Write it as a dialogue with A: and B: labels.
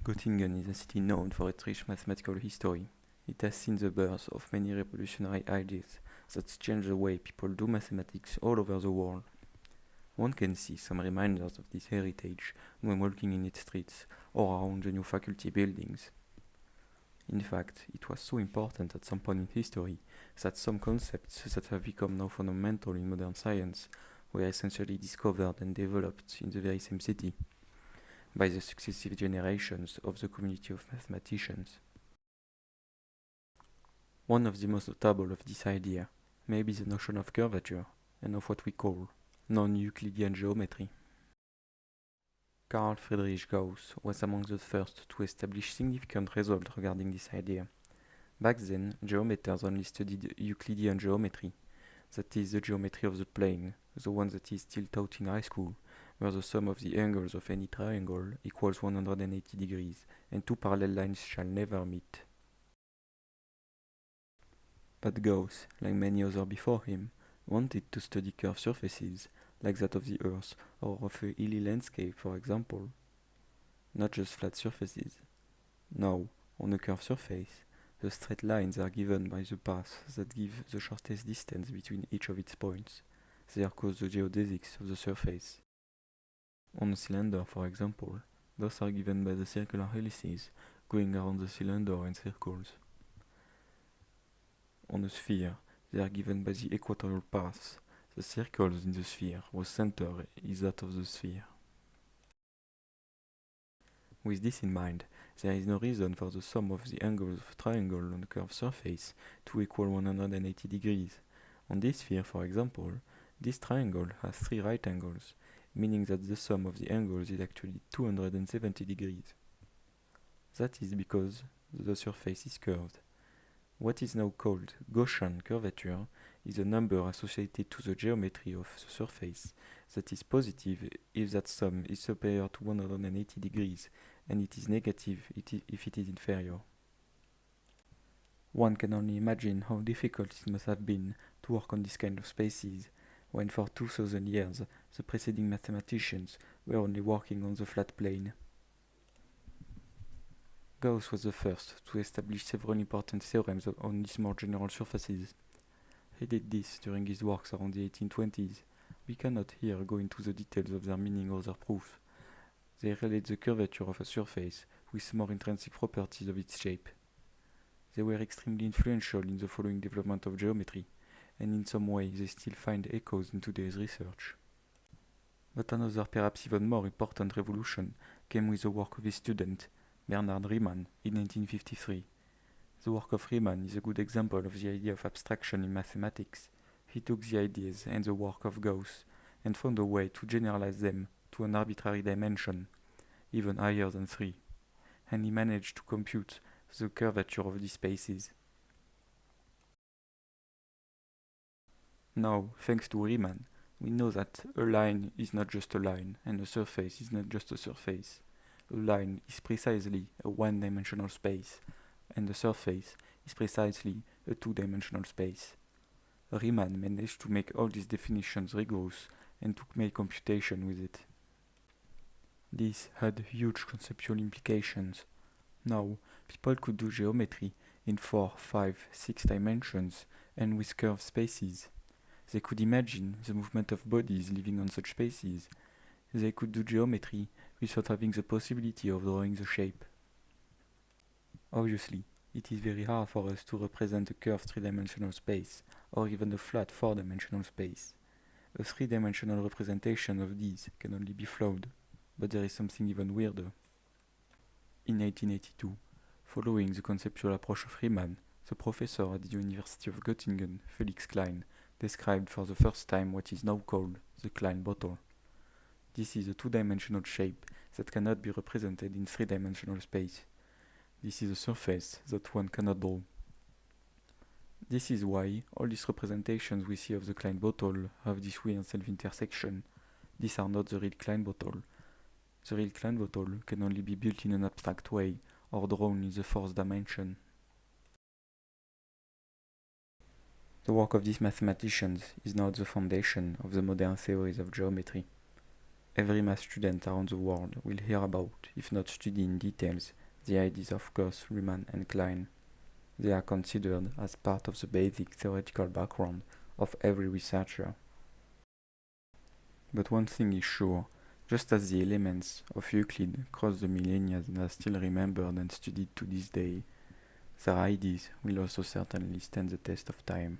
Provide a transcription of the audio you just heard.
A: Göttingen is a city known for its rich mathematical history. It has seen the birth of many revolutionary ideas that changed the way people do mathematics all over the world. One can see some reminders of this heritage when walking in its streets or around the new faculty buildings. In fact, it was so important at some point in history that some concepts that have become now fundamental in modern science were essentially discovered and developed in the very same city by the successive generations of the community of mathematicians. One of the most notable of this idea may be the notion of curvature and of what we call non-Euclidean geometry. Carl Friedrich Gauss was among the first to establish significant results regarding this idea. Back then, geometers only studied Euclidean geometry, that is, the geometry of the plane, the one that is still taught in high school, where the sum of the angles of any triangle equals 180 degrees, and two parallel lines shall never meet. But Gauss, like many others before him, wanted to study curved surfaces, like that of the Earth or of a hilly landscape, for example, not just flat surfaces. Now, on a curved surface, the straight lines are given by the paths that give the shortest distance between each of its points. They are called the geodesics of the surface. On a cylinder, for example, those are given by the circular helices going around the cylinder in circles. On a sphere, they are given by the equatorial paths, the circles in the sphere whose center is that of the sphere. With this in mind, there is no reason for the sum of the angles of a triangle on a curved surface to equal 180 degrees. On this sphere, for example, this triangle has three right angles, meaning that the sum of the angles is actually 270 degrees. That is because the surface is curved. What is now called Gaussian curvature is a number associated to the geometry of the surface that is positive if that sum is superior to 180 degrees, and it is negative if it is inferior. One can only imagine how difficult it must have been to work on this kind of spaces, when for 2000 years the preceding mathematicians were only working on the flat plane. Gauss was the first to establish several important theorems on these more general surfaces. He did this during his works around the 1820s. We cannot here go into the details of their meaning or their proof. They relate the curvature of a surface with more intrinsic properties of its shape. They were extremely influential in the following development of geometry, and in some way they still find echoes in today's research. But another, perhaps even more important revolution came with the work of his student, Bernard Riemann, in 1953. The work of Riemann is a good example of the idea of abstraction in mathematics. He took the ideas and the work of Gauss and found a way to generalize them to an arbitrary dimension, even higher than 3, and he managed to compute the curvature of these spaces. Now, thanks to Riemann, we know that a line is not just a line, and a surface is not just a surface. A line is precisely a one-dimensional space, and a surface is precisely a two-dimensional space. Riemann managed to make all these definitions rigorous and to make computation with it. This had huge conceptual implications. Now, people could do geometry in 4, 5, 6 dimensions and with curved spaces. They could imagine the movement of bodies living on such spaces. They could do geometry without having the possibility of drawing the shape. Obviously, it is very hard for us to represent a curved 3-dimensional space, or even a flat 4-dimensional space. A 3-dimensional representation of these can only be flawed, but there is something even weirder. In 1882, following the conceptual approach of Riemann, the professor at the University of Göttingen, Felix Klein, described for the first time what is now called the Klein bottle. This is a 2-dimensional shape that cannot be represented in 3-dimensional space. This is a surface that one cannot draw. This is why all these representations we see of the Klein bottle have this weird self-intersection. These are not the real Klein bottle. The real Klein bottle can only be built in an abstract way or drawn in the 4th dimension. The work of these mathematicians is now the foundation of the modern theories of geometry. Every math student around the world will hear about, if not study in details, the ideas of Gauss, Riemann, and Klein. They are considered as part of the basic theoretical background of every researcher. But one thing is sure, just as the elements of Euclid cross the millennia and are still remembered and studied to this day, their ideas will also certainly stand the test of time.